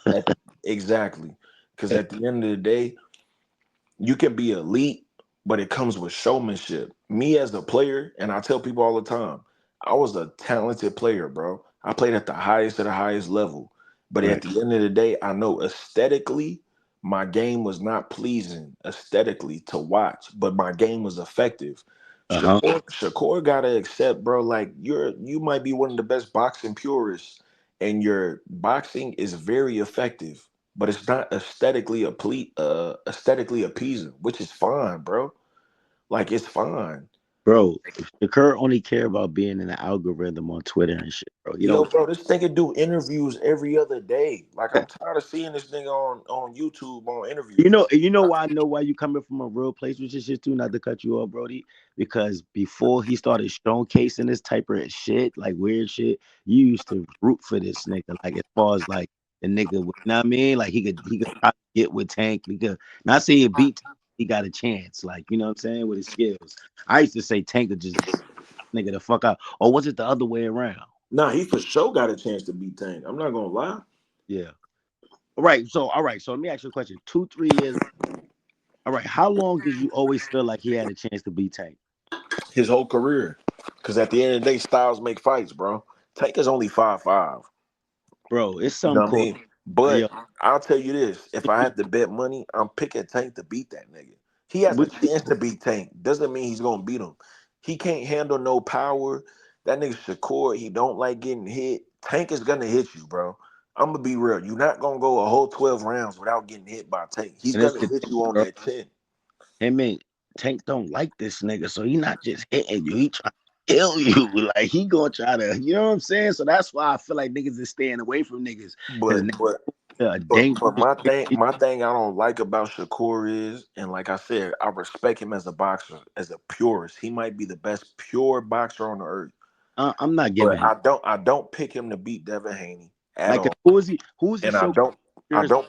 At, exactly, because at the end of the day, you can be elite, but it comes with showmanship. Me as a player, and I tell people all the time, I was a talented player, bro. I played at the highest of the highest level. But at Right. the end of the day, I know aesthetically, my game was not pleasing aesthetically to watch, but my game was effective. Uh-huh. Shakur gotta accept, bro. Like you might be one of the best boxing purists, and your boxing is very effective, but it's not aesthetically appeasing, which is fine, bro. Like it's fine. Bro, Shakur only care about being in the algorithm on Twitter and shit, bro. He Yo, don't bro, this nigga do interviews every other day. Like I'm tired of seeing this nigga on YouTube on interviews. You know why I know why you coming from a real place with this shit too, not to cut you off, Brody. Because before he started showcasing this type of shit, like weird shit, you used to root for this nigga. Like as far as like the nigga, you know what I mean? Like he could try to get with Tank. He could not say he beat Tank, he got a chance. Like you know what I'm saying with his skills. I used to say Tank could just nigga the fuck out, or was it the other way around? Nah, he for sure got a chance to beat Tank. I'm not gonna lie. Yeah. All right. So let me ask you a question. 2, 3 years. All right. How long did you always feel like he had a chance to beat Tank? His whole career. Cause at the end of the day, styles make fights, bro. Tank is only 5'5". Bro, it's You something know what I called mean? But yo. I'll tell you this: if I had to bet money, I'm picking Tank to beat that nigga. He has a What chance to beat Tank. Doesn't mean he's gonna beat him. He can't handle no power. That nigga Shakur, he don't like getting hit. Tank is gonna hit you, bro. I'm gonna be real. You're not gonna go a whole 12 rounds without getting hit by Tank. He's And it's gonna the hit thing, you on bro. that chin. Him and Tank don't like this nigga, so he not just hitting you. He trying to kill you. Like he gonna try to, you know what I'm saying? So that's why I feel like niggas is staying away from niggas because But niggas but are but dangerous. my thing I don't like about Shakur is, and like I said, I respect him as a boxer, as a purist. He might be the best pure boxer on the earth. I'm not But giving him I don't pick him to beat Devin Haney at like all. who is he And so I purest don't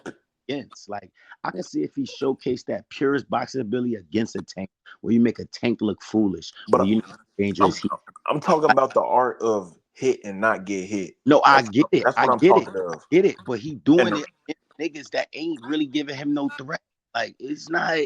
against? Like I can see if he showcased that purest boxing ability against a Tank, where you make a Tank look foolish, where but you know how I'm dangerous he. I'm talking about the art of hit and not get hit. No, I That's get it. that's I what I'm get it. talking of. Get it. But he And doing it against niggas that ain't really giving him no threat. Like it's not,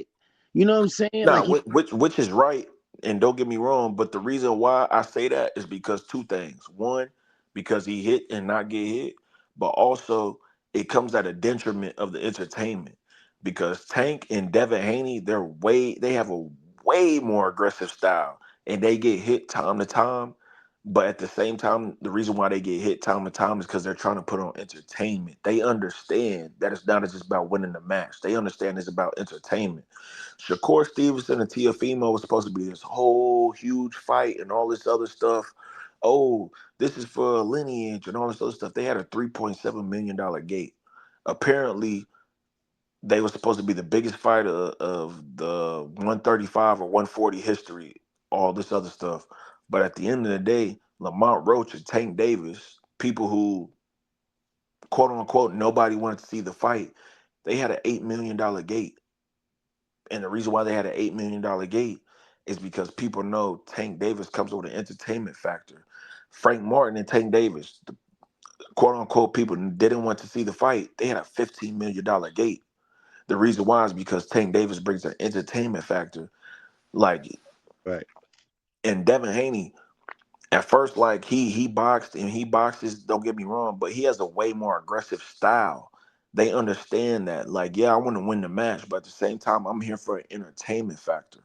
you know what I'm saying? nah, Like he which is right, and don't get me wrong, but the reason why I say that is because two things. One, because he hit and not get hit, but also it comes at a detriment of the entertainment. Because Tank and Devin Haney, they have a way more aggressive style, and they get hit time to time. But at the same time, the reason why they get hit time to time is because they're trying to put on entertainment. They understand that it's not just about winning the match. They understand it's about entertainment. Shakur Stevenson and Tiafimo was supposed to be this whole huge fight and all this other stuff. Oh, this is for lineage and all this other stuff. They had a $3.7 million gate. Apparently, they were supposed to be the biggest fight of the 135 or 140 history, all this other stuff. But at the end of the day, Lamont Roach and Tank Davis, people who quote unquote nobody wanted to see the fight, they had an $8 million gate. And the reason why they had an $8 million gate is because people know Tank Davis comes with an entertainment factor. Frank Martin and Tank Davis, the quote unquote people didn't want to see the fight. They had a $15 million gate. The reason why is because Tank Davis brings an entertainment factor. Like, right. and Devin Haney, at first, like he boxed and he boxes, don't get me wrong, but he has a way more aggressive style. They understand that. Like, yeah, I want to win the match, but at the same time, I'm here for an entertainment factor.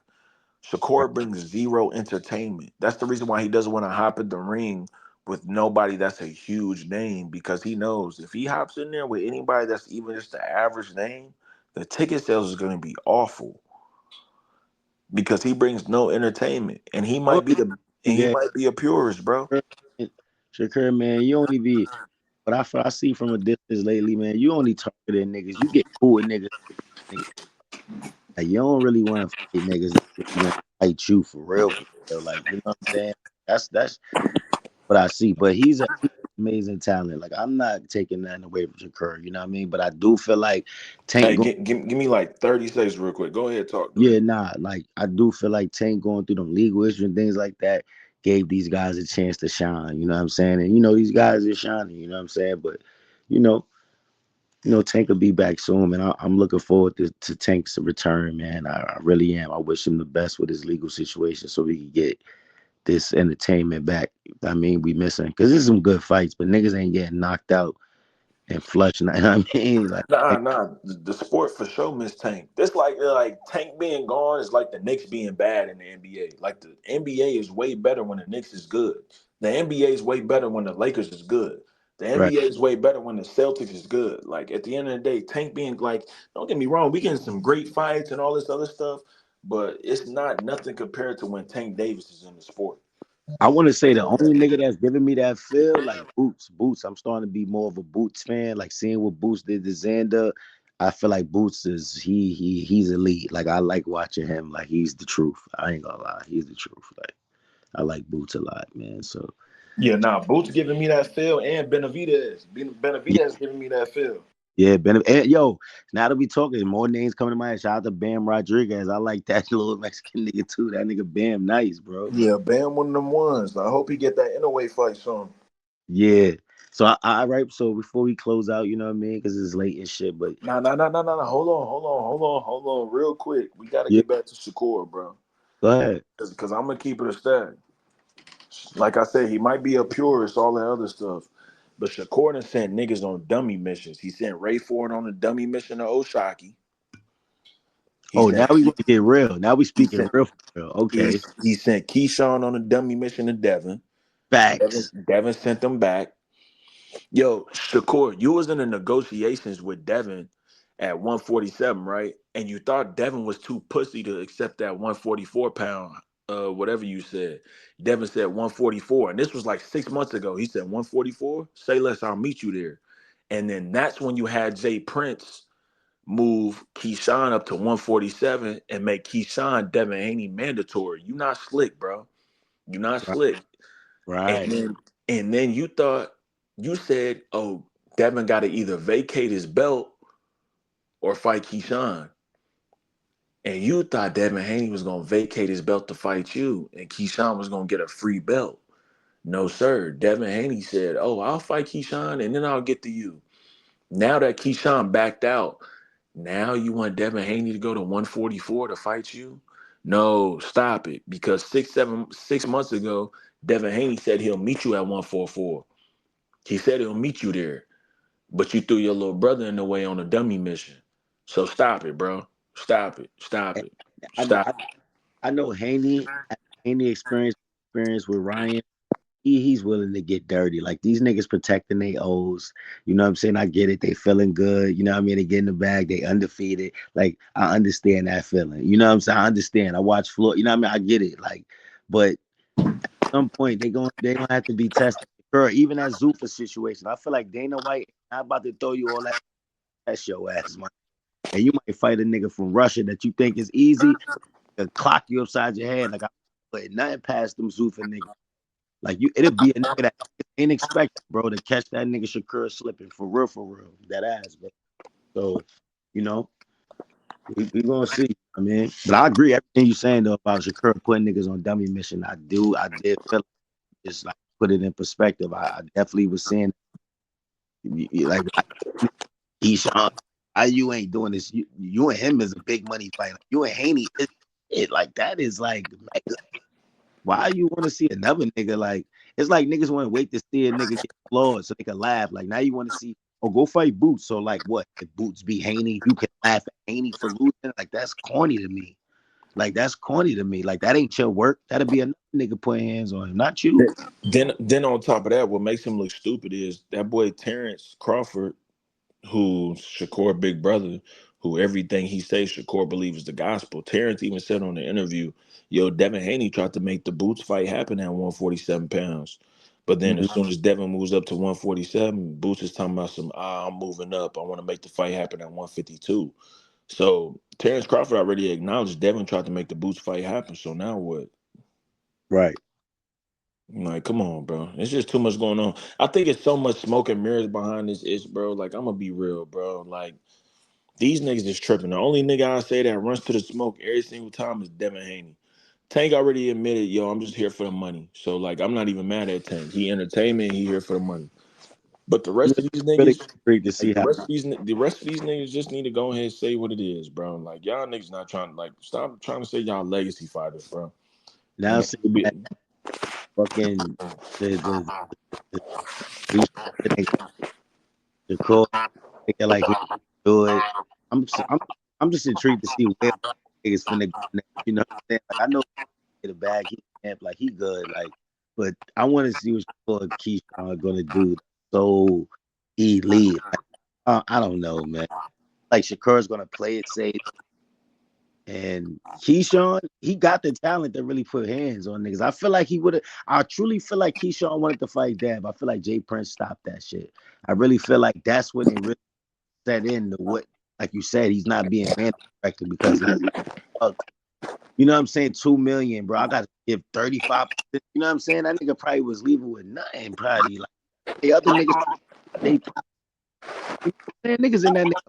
Right. Shakur brings zero entertainment. That's the reason why he doesn't want to hop in the ring with nobody that's a huge name, because he knows if he hops in there with anybody that's even just the average name, the ticket sales is going to be awful because he brings no entertainment, and Oh, he yeah. might be a purist, bro. Shakur, man, you only be but I see from a distance lately, man, you only targeting niggas. You get cool with niggas. Like, you don't really want to fight niggas that really want to fight you for real, for real. Like, you know what I'm saying? That's what I see. But he's amazing talent. Like, I'm not taking nothing away from Shakur, you know what I mean? But I do feel like Tank Hey, going, give me like 30 seconds real quick. Go ahead, talk, though. yeah, nah, like I do feel like Tank going through them legal issues and things like that gave these guys a chance to shine, you know what I'm saying? And these guys are shining, you know what I'm saying? But you know, Tank will be back soon, man. I'm looking forward to Tank's return, man. I really am. I wish him the best with his legal situation so we can get this entertainment back. I mean, we missing because there's some good fights, but niggas ain't getting knocked out and flushed. You know what I mean? Like, Nah. The sport for sure miss Tank. This like Tank being gone is like the Knicks being bad in the NBA. Like the NBA is way better when the Knicks is good. The NBA is way better when the Lakers is good. The right. NBA is way better when the Celtics is good. Like at the end of the day, Tank being like, don't get me wrong, we getting some great fights and all this other stuff, but it's not nothing compared to when Tank Davis is in the sport. I want to say the only nigga that's giving me that feel like Boots. Boots. I'm starting to be more of a Boots fan. Like seeing what Boots did to Xander, I feel like Boots is he's elite. Like I like watching him. Like he's the truth. I ain't gonna lie, he's the truth. Like I like Boots a lot, man. So Yeah, nah, Boots giving me that feel, and yeah, Benavidez giving me that feel. yeah. Yo, now that we talking, more names coming to mind. Shout out to Bam Rodriguez. I like that little Mexican nigga too. That nigga Bam, nice, bro. Yeah, Bam one of them ones. I hope he get that inner fight soon. Yeah. So I right. So before we close out, you know what I mean? Because it's late and shit. But Nah. Hold on, real quick. We got to yeah, get back to Shakur, bro. go ahead. Because I'm gonna keep it a stack. Like I said, he might be a purist, all that other stuff. But Shakur done sent niggas on dummy missions. He sent Ray Ford on a dummy mission to Oshaki. He Oh, now sent we want to get real. Now we he speaking sent real for real. he, Okay. he sent Keyshawn on a dummy mission to Devin. Devin, Facts. Devin sent them back. Yo, Shakur, you was in the negotiations with Devin at 147, right? And you thought Devin was too pussy to accept that 144 pound, whatever you said. Devin said 144, and this was like 6 months ago. He said 144. Say less, I'll meet you there. And then that's when you had Jay Prince move Keyshawn up to 147 and make Keyshawn Devin Haney mandatory. You not slick, bro. You not Right. slick. And Right. then you thought you said, oh, Devin got to either vacate his belt or fight Keyshawn. And you thought Devin Haney was gonna vacate his belt to fight you, and Keyshawn was gonna get a free belt. No, sir. Devin Haney said, "Oh, I'll fight Keyshawn, and then I'll get to you." Now that Keyshawn backed out, now you want Devin Haney to go to 144 to fight you? No, stop it. Because 6 months ago, Devin Haney said he'll meet you at 144. He said he'll meet you there. But you threw your little brother in the way on a dummy mission. So stop it, bro. Stop it. Stop And it. I, Stop I, it. I know Haney experience with Ryan. He's willing to get dirty. Like these niggas protecting their O's. You know what I'm saying? I get it. They feeling good. You know what I mean? They get in the bag. They undefeated. Like I understand that feeling. You know what I'm saying? I understand. I watch Floyd. You know what I mean? I get it. Like, but some point they gonna have to be tested. Girl, even that Zuffa situation, I feel like Dana White not about to throw you all that test your ass, man. And you might fight a nigga from Russia that you think is easy to clock you upside your head. Like I put nothing past them Zuffa niggas. Like you, it'll be a nigga that ain't expected, bro, to catch that nigga Shakur slipping for real, that ass, bro. So, you know, we gonna see. I mean, but I agree everything you saying though about Shakur putting niggas on dummy mission. I did feel like just like put it in perspective. I definitely was saying like Keyshawn, why you ain't doing this? You and him is a big money fight. Like, you and Haney is it like that is like mega. Why you want to see another nigga like it's like niggas want to wait to see a nigga get flawed so they can laugh. Like now you want to see oh go fight Boots. So like what if Boots be Haney, you can laugh at Haney for losing. Like that's corny to me. Like that's corny to me. Like that ain't your work. That'll be another nigga putting hands on him, not you. Then on top of that, what makes him look stupid is that boy Terrence Crawford, who's Shakur big brother, who everything he says Shakur believes is the gospel. Terrence even said on the interview, yo, Devin Haney tried to make the Boots fight happen at 147 pounds. But then Mhm. as soon as Devin moves up to 147, Boots is talking about I'm moving up. I want to make the fight happen at 152. So Terrence Crawford already acknowledged Devin tried to make the Boots fight happen. So now what? Right. Like, come on, bro. It's just too much going on. I think it's so much smoke and mirrors behind this ish, bro. Like, I'm gonna be real, bro. Like, these niggas is tripping. The only nigga I say that runs to the smoke every single time is Devin Haney. Tank already admitted, yo, I'm just here for the money. So, like, I'm not even mad at Tank. He entertainment, he here for the money. But the I'm rest of these really niggas, intrigued to like see how the rest of these niggas just need to go ahead and say what it is, bro. Like, y'all niggas not trying to like stop trying to say y'all legacy fighters, bro. now And see it be, that fucking the douche nigga, the cool nigga like he do it. I'm just, I'm I'm just intrigued to see where niggas finna go next. You know what I'm saying? Like I know he get a bag, he camp like he good, like, but I want to see what Keyshawn gonna do. So elite. Like, I don't know, man. Like Shakur's gonna play it safe. And Keyshawn, he got the talent to really put hands on niggas. I feel like he would have. I truly feel like Keyshawn wanted to fight Dab. I feel like Jay Prince stopped that shit. I really feel like that's when it really set in to what, like you said, he's not being man directed because like, you know what I'm saying, 2 million, bro. I got to give 35. You know what I'm saying? That nigga probably was leaving with nothing. Probably like the other niggas, they man, niggas in that nigga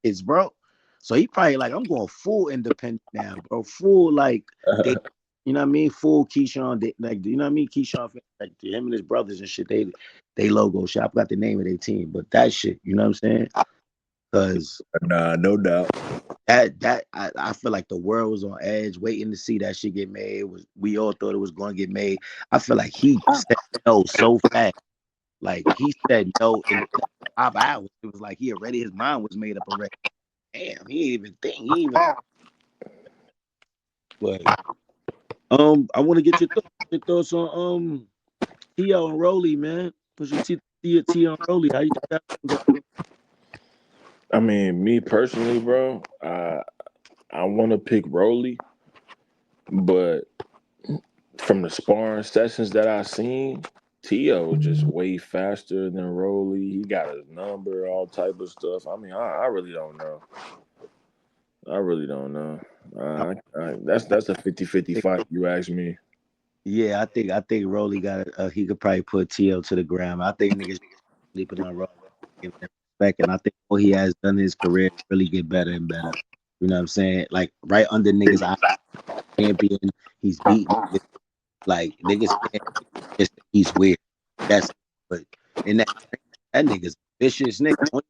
is bro. So he probably like, I'm going full independent now, bro. Full like they, you know what I mean? Full Keyshawn, like you know what I mean? Keyshawn, like him and his brothers and shit. They logo shop. I got the name of their team, but that shit, you know what I'm saying? Because nah, no doubt. I feel like the world was on edge, waiting to see that shit get made. We all thought it was going to get made. I feel like he said no so fast. Like he said no in 5 hours. It was like he already his mind was made up already. Damn, he ain't even think. He ain't even. But I want to get your thoughts on T.O. and Rolly, man. Put your T on Rolly. How you think that one go? I mean, me personally, bro, I want to pick Rolly, but from the sparring sessions that I seen, Tio just way faster than Rolly. He got his number, all type of stuff. I mean, I really don't know. I really don't know. I That's a 50-50 think, fight. You ask me. yeah, I think Rolly got he could probably put T.O. to the ground. I think niggas sleeping on Rolly, give him respect, and I think what he has done in his career really get better and better. You know what I'm saying? Like right under niggas, eye champion. He's beating niggas. Like niggas can't just think he's weird. That's but in that nigga's vicious nigga.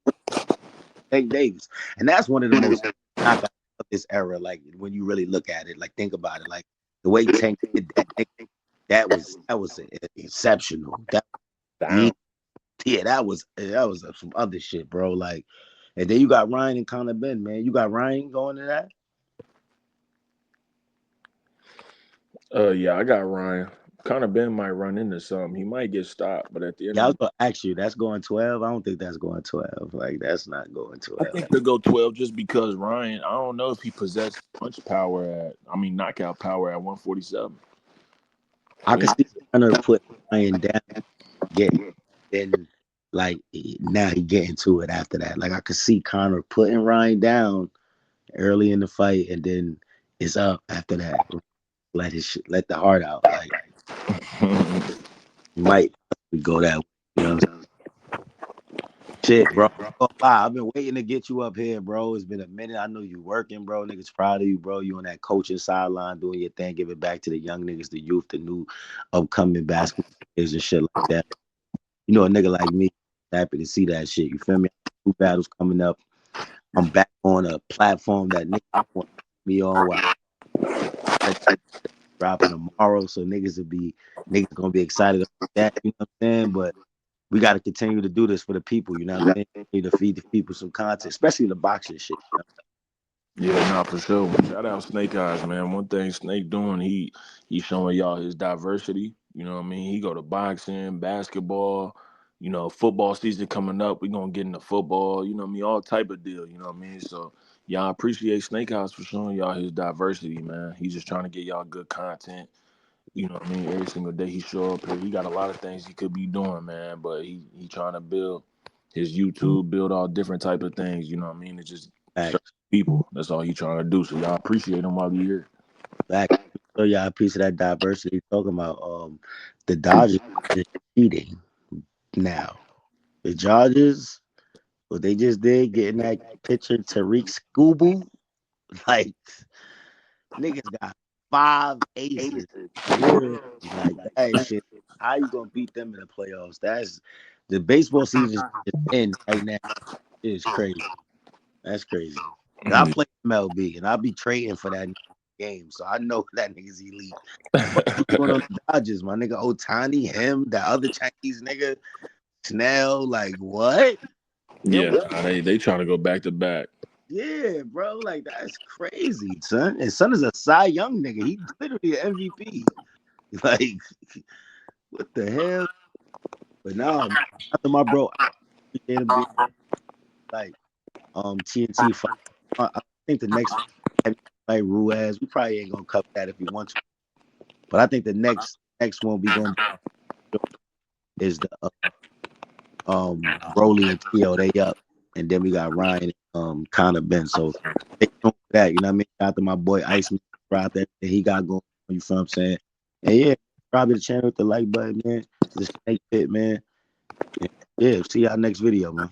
Tank Davis, and that's one of the most knockouts of this era. Like when you really look at it, like think about it, like the way Tank did that, nigga, that was exceptional. That yeah, Down. yeah, that was some other shit, bro. Like, and then you got Ryan and Conor Ben, man. You got Ryan going to that. Yeah, I got Ryan. Connor Ben might run into something. He might get stopped, but at the end Yeah, of I the was gonna ask you. That's going 12. I don't think that's going 12. Like that's not going I 12. think he'll go 12 just because Ryan, I don't know if he possessed punch power I mean, knockout power at 147. I You could know? see Conor put Ryan down, getting then like now he getting to it after that. Like I could see Conor putting Ryan down early in the fight, and then it's up after that. Let the heart out. Like you might go that way. You know what I'm saying? Shit, bro. Oh, wow, I've been waiting to get you up here, bro. It's been a minute. I know you working, bro. Niggas proud of you, bro. You on that coaching sideline doing your thing, give it back to the young niggas, the youth, the new upcoming basketball players and shit like that. You know, a nigga like me, happy to see that shit. You feel me? Two battles coming up. I'm back on a platform that niggas want me on. While dropping tomorrow, so niggas gonna be excited about that. You know what I'm saying? But we got to continue to do this for the people. You know what I'm saying? We need to feed the people some content, especially the boxing shit. You Yeah, nah, for sure. Shout out Snake Eyes, man. One thing Snake doing, he showing y'all his diversity. You know what I mean? He go to boxing, basketball, football season coming up. We gonna get into football, you know what I mean? All type of deal, you know what I mean? So y'all appreciate Snake Eyes for showing y'all his diversity, man. He's just trying to get y'all good content. You know what I mean? Every single day he show up here. He got a lot of things he could be doing, man. But he trying to build his know? YouTube, build all different type of things. You know what I mean? It just serve Facts, people. That's all he trying to do. So y'all appreciate him while he here. facts. So yeah, a piece of that diversity talking about the Dodgers is cheating now. The Dodgers, what they just did, getting that pitcher Tariq Scooby, like niggas got five aces, literally. Like that shit. How you gonna beat them in the playoffs? That's the baseball season is in right now. It is crazy. That's crazy. I Mm. play MLB and I'll be trading for that game, so I know that nigga's elite. What you doing on the Dodgers, my nigga? Otani, him, that other Chinese nigga, Snell, like what? And Yeah, what? nah, they trying to go back to back. Yeah, bro, like that's crazy, son. And son is a Cy Young nigga. He literally an MVP. Like, what the hell? But now, after my bro, I appreciate him being like TNT fight. I think the next heavy fight Ruiz, we probably ain't gonna cover that if we want to. But I think the next one we gonna do is the Broly and Tio, they up. And then we got Ryan Connor Ben. So stay tuned for that. You know what I mean? Shout out to my boy Iceman out there that he got going. You feel what I'm saying? And yeah, probably the channel with the like button, man. To the snake pit, man. And yeah, see y'all next video, man.